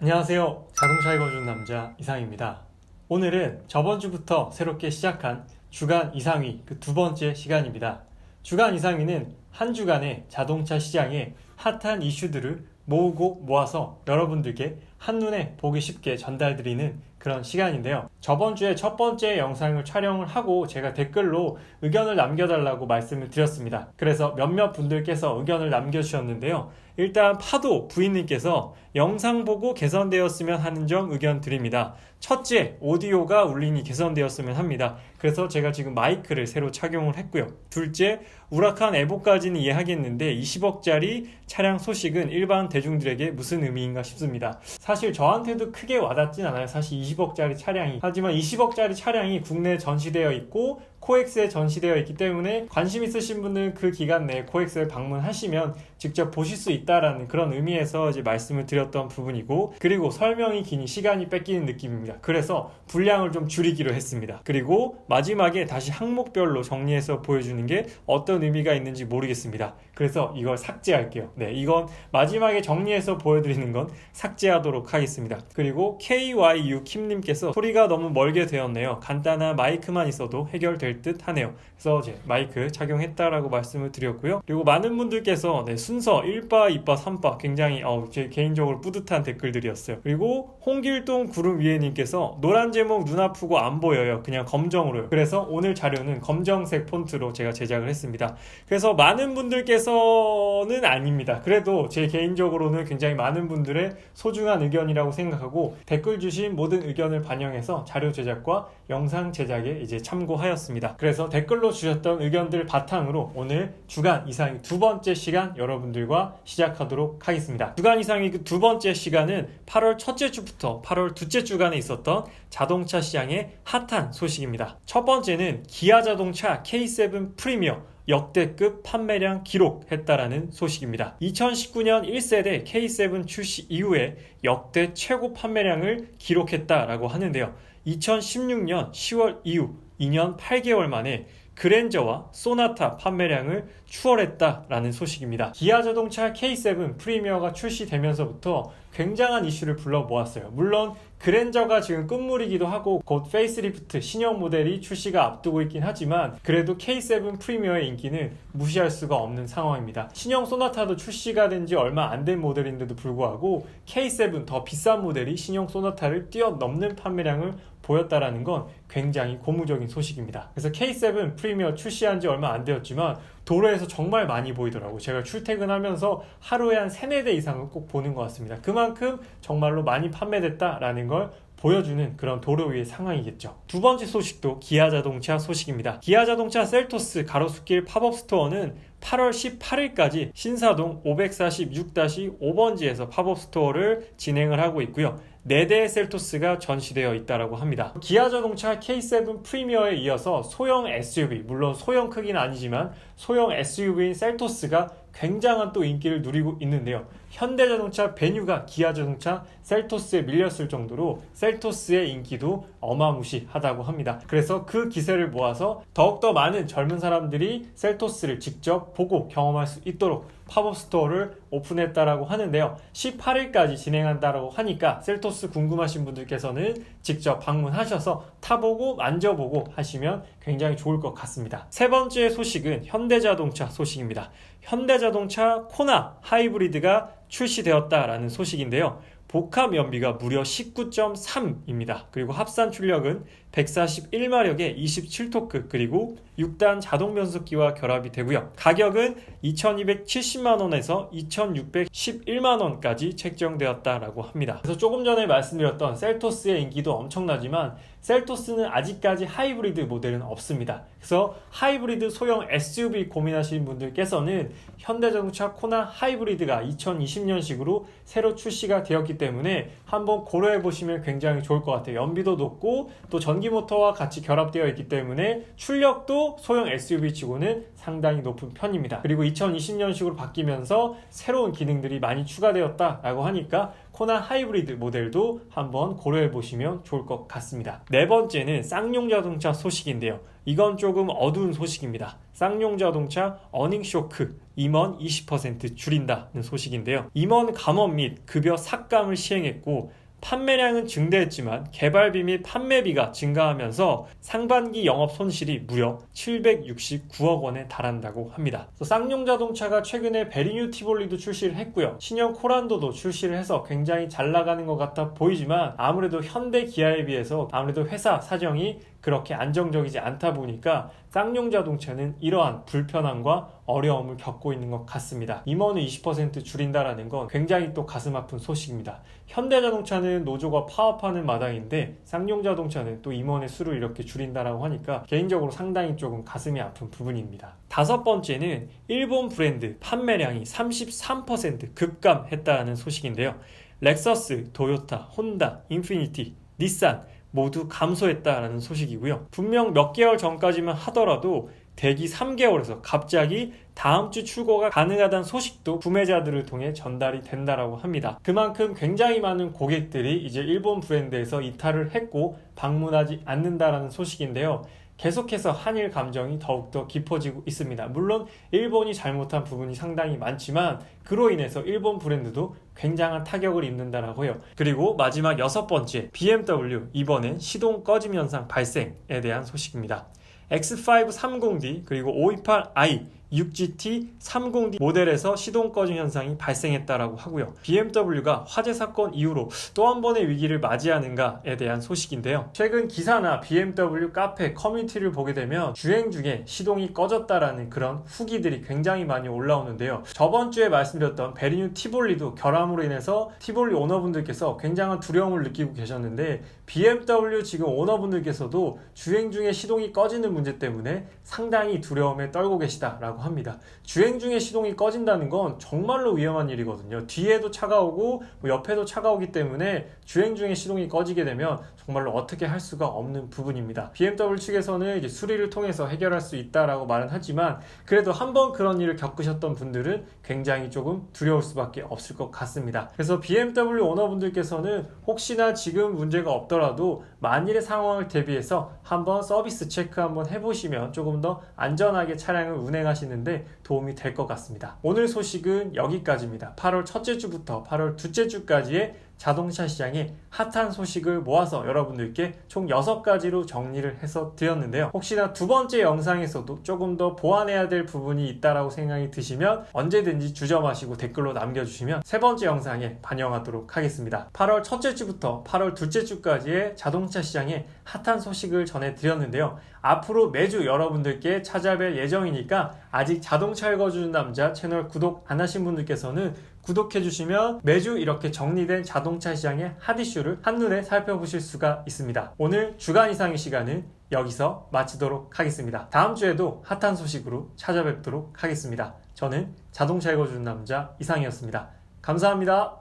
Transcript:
안녕하세요. 자동차에 거주는 남자 이상입니다. 오늘은 저번 주부터 새롭게 시작한 주간 이상위 그 두 번째 시간입니다. 주간 이상위는 한 주간의 자동차 시장의 핫한 이슈들을 모으고 모아서 여러분들께 한눈에 보기 쉽게 전달드리는 그런 시간인데요. 저번 주에 첫 번째 영상을 촬영을 하고 제가 댓글로 의견을 남겨달라고 말씀을 드렸습니다. 그래서 몇몇 분들께서 의견을 남겨주셨는데요. 일단 파도 부인님께서 영상 보고 개선되었으면 하는 점 의견 드립니다. 첫째, 오디오가 울림이 개선되었으면 합니다. 그래서 제가 지금 마이크를 새로 착용을 했고요. 둘째, 우라칸 에보까지는 이해하겠는데 20억짜리 차량 소식은 일반 대중들에게 무슨 의미인가 싶습니다. 사실 저한테도 크게 와닿진 않아요. 사실 20억짜리 차량이. 하지만 20억짜리 차량이 국내에 전시되어 있고 코엑스에 전시되어 있기 때문에 관심 있으신 분은 그 기간 내에 코엑스에 방문하시면 직접 보실 수 있다라는 그런 의미에서 이제 말씀을 드렸던 부분이고, 그리고 설명이 기니 시간이 뺏기는 느낌입니다. 그래서 분량을 좀 줄이기로 했습니다. 그리고 마지막에 다시 항목별로 정리해서 보여주는 게 어떤 의미가 있는지 모르겠습니다. 그래서 이걸 삭제할게요. 네, 이건 마지막에 정리해서 보여드리는 건 삭제하도록 하겠습니다. 그리고 KYU 킴님께서 소리가 너무 멀게 되었네요. 간단한 마이크만 있어도 해결될 듯 하네요. 그래서 이제 마이크 착용했다라고 말씀을 드렸고요. 그리고 많은 분들께서 순서 1바, 2바, 3바 굉장히 제 개인적으로 뿌듯한 댓글들이었어요. 그리고 홍길동 구름 위에님께서 노란 제목 눈 아프고 안 보여요. 그냥 검정으로요. 그래서 오늘 자료는 검정색 폰트로 제가 제작을 했습니다. 그래서 많은 분들께서는 아닙니다. 그래도 제 개인적으로는 굉장히 많은 분들의 소중한 의견이라고 생각하고 댓글 주신 모든 의견을 반영해서 자료 제작과 영상 제작에 이제 참고하였습니다. 그래서 댓글로 주셨던 의견들 바탕으로 오늘 주간 이상의 두 번째 시간 여러분들과 시작하도록 하겠습니다. 주간 이상의 그 두 번째 시간은 8월 첫째 주부터 8월 둘째 주간에 있었던 자동차 시장의 핫한 소식입니다. 첫 번째는 기아 자동차 K7 프리미어 역대급 판매량 기록했다라는 소식입니다. 2019년 1세대 K7 출시 이후에 역대 최고 판매량을 기록했다라고 하는데요. 2016년 10월 이후 2년 8개월 만에 그랜저와 소나타 판매량을 추월했다라는 소식입니다. 기아 자동차 K7 프리미어가 출시되면서부터 굉장한 이슈를 불러 모았어요. 물론 그랜저가 지금 끝물이기도 하고 곧 페이스리프트 신형 모델이 출시가 앞두고 있긴 하지만 그래도 K7 프리미어의 인기는 무시할 수가 없는 상황입니다. 신형 소나타도 출시가 된 지 얼마 안 된 모델인데도 불구하고 K7 더 비싼 모델이 신형 소나타를 뛰어넘는 판매량을 보였다라는 건 굉장히 고무적인 소식입니다. 그래서 K7 프리미어 출시한 지 얼마 안 되었지만 도로에서 정말 많이 보이더라고요. 제가 출퇴근하면서 하루에 한 3-4대 이상은 꼭 보는 것 같습니다. 그만큼 정말로 많이 판매됐다라는 걸 보여주는 그런 도로 위의 상황이겠죠. 두 번째 소식도 기아 자동차 소식입니다. 기아 자동차 셀토스 가로수길 팝업 스토어는 8월 18일까지 신사동 546-5번지에서 팝업 스토어를 진행을 하고 있고요. 4대의 셀토스가 전시되어 있다고 합니다. 기아 자동차 K7 프리미어에 이어서 소형 SUV, 물론 소형 크기는 아니지만 소형 SUV인 셀토스가 굉장한 또 인기를 누리고 있는데요. 현대자동차 베뉴가 기아 자동차 셀토스에 밀렸을 정도로 셀토스의 인기도 어마무시하다고 합니다. 그래서 그 기세를 모아서 더욱더 많은 젊은 사람들이 셀토스를 직접 보고 경험할 수 있도록 팝업 스토어를 오픈했다라고 하는데요. 18일까지 진행한다라고 하니까 셀토스 궁금하신 분들께서는 직접 방문하셔서 타보고 만져보고 하시면 굉장히 좋을 것 같습니다. 세 번째 소식은 현대자동차 소식입니다. 현대자동차 코나 하이브리드가 출시되었다라는 소식인데요. 복합 연비가 무려 19.3입니다. 그리고 합산 출력은 141마력에 27토크 그리고 6단 자동 변속기와 결합이 되고요. 가격은 2270만원에서 2611만원까지 책정되었다라고 합니다. 그래서 조금 전에 말씀드렸던 셀토스의 인기도 엄청나지만 셀토스는 아직까지 하이브리드 모델은 없습니다. 그래서 하이브리드 소형 SUV 고민하시는 분들께서는 현대자동차 코나 하이브리드가 2020년식으로 새로 출시가 되었기 때문에 한번 고려해 보시면 굉장히 좋을 것 같아요. 연비도 높고 또 전기 모터와 같이 결합되어 있기 때문에 출력도 소형 SUV 치고는 상당히 높은 편입니다. 그리고 2020년식으로 바뀌면서 새로운 기능들이 많이 추가되었다라고 하니까 코나 하이브리드 모델도 한번 고려해 보시면 좋을 것 같습니다. 네 번째는 쌍용 자동차 소식인데요. 이건 조금 어두운 소식입니다. 쌍용 자동차 어닝 쇼크 임원 20% 줄인다는 소식인데요. 임원 감원 및 급여 삭감을 시행했고 판매량은 증대했지만 개발비 및 판매비가 증가하면서 상반기 영업 손실이 무려 769억 원에 달한다고 합니다. 쌍용 자동차가 최근에 베리뉴 티볼리도 출시를 했고요. 신형 코란도도 출시를 해서 굉장히 잘 나가는 것 같아 보이지만 아무래도 현대 기아에 비해서 아무래도 회사 사정이 그렇게 안정적이지 않다 보니까 쌍용 자동차는 이러한 불편함과 어려움을 겪고 있는 것 같습니다. 임원을 20% 줄인다라는 건 굉장히 또 가슴 아픈 소식입니다. 현대자동차는 노조가 파업하는 마당인데 쌍용 자동차는 또 임원의 수를 이렇게 줄인다라고 하니까 개인적으로 상당히 조금 가슴이 아픈 부분입니다. 다섯 번째는 일본 브랜드 판매량이 33% 급감했다는 소식인데요. 렉서스, 도요타, 혼다, 인피니티, 닛산 모두 감소했다라는 소식이고요. 분명 몇 개월 전까지만 하더라도 대기 3개월에서 갑자기 다음 주 출고가 가능하다는 소식도 구매자들을 통해 전달이 된다라고 합니다. 그만큼 굉장히 많은 고객들이 이제 일본 브랜드에서 이탈을 했고 방문하지 않는다라는 소식인데요. 계속해서 한일 감정이 더욱더 깊어지고 있습니다. 물론 일본이 잘못한 부분이 상당히 많지만 그로 인해서 일본 브랜드도 굉장한 타격을 입는다라고 해요. 그리고 마지막 여섯 번째, BMW 이번엔 시동 꺼짐 현상 발생에 대한 소식입니다. X5 30D 그리고 528i 6GT 30D 모델에서 시동 꺼짐 현상이 발생했다라고 하고요. BMW가 화재 사건 이후로 또 한 번의 위기를 맞이하는가에 대한 소식인데요. 최근 기사나 BMW 카페 커뮤니티를 보게 되면 주행 중에 시동이 꺼졌다라는 그런 후기들이 굉장히 많이 올라오는데요. 저번 주에 말씀드렸던 베리뉴 티볼리도 결함으로 인해서 티볼리 오너분들께서 굉장한 두려움을 느끼고 계셨는데 BMW 지금 오너분들께서도 주행 중에 시동이 꺼지는 문제 때문에 상당히 두려움에 떨고 계시다라고 합니다. 주행 중에 시동이 꺼진다는 건 정말로 위험한 일이거든요. 뒤에도 차가 오고 옆에도 차가 오기 때문에 주행 중에 시동이 꺼지게 되면 정말로 어떻게 할 수가 없는 부분입니다. BMW 측에서는 이제 수리를 통해서 해결할 수 있다라고 말은 하지만 그래도 한번 그런 일을 겪으셨던 분들은 굉장히 조금 두려울 수밖에 없을 것 같습니다. 그래서 BMW 오너분들께서는 혹시나 지금 문제가 없더라도 만일의 상황을 대비해서 한번 서비스 체크 한번 해보시면 조금 더 안전하게 차량을 운행하시는데 도움이 될 것 같습니다. 오늘 소식은 여기까지입니다. 8월 첫째 주부터 8월 둘째 주까지의 자동차 시장의 핫한 소식을 모아서 여러분들께 총 6가지로 정리를 해서 드렸는데요. 혹시나 두 번째 영상에서도 조금 더 보완해야 될 부분이 있다라고 생각이 드시면 언제든지 주저마시고 댓글로 남겨주시면 세 번째 영상에 반영하도록 하겠습니다. 8월 첫째 주부터 8월 둘째 주까지의 자동차 시장의 핫한 소식을 전해드렸는데요. 앞으로 매주 여러분들께 찾아뵐 예정이니까 아직 자동차 읽어주는 남자 채널 구독 안 하신 분들께서는 구독해주시면 매주 이렇게 정리된 자동차 시장의 핫 이슈를 한눈에 살펴보실 수가 있습니다. 오늘 주간 이상의 시간은 여기서 마치도록 하겠습니다. 다음 주에도 핫한 소식으로 찾아뵙도록 하겠습니다. 저는 자동차 읽어주는 남자 이상이었습니다. 감사합니다.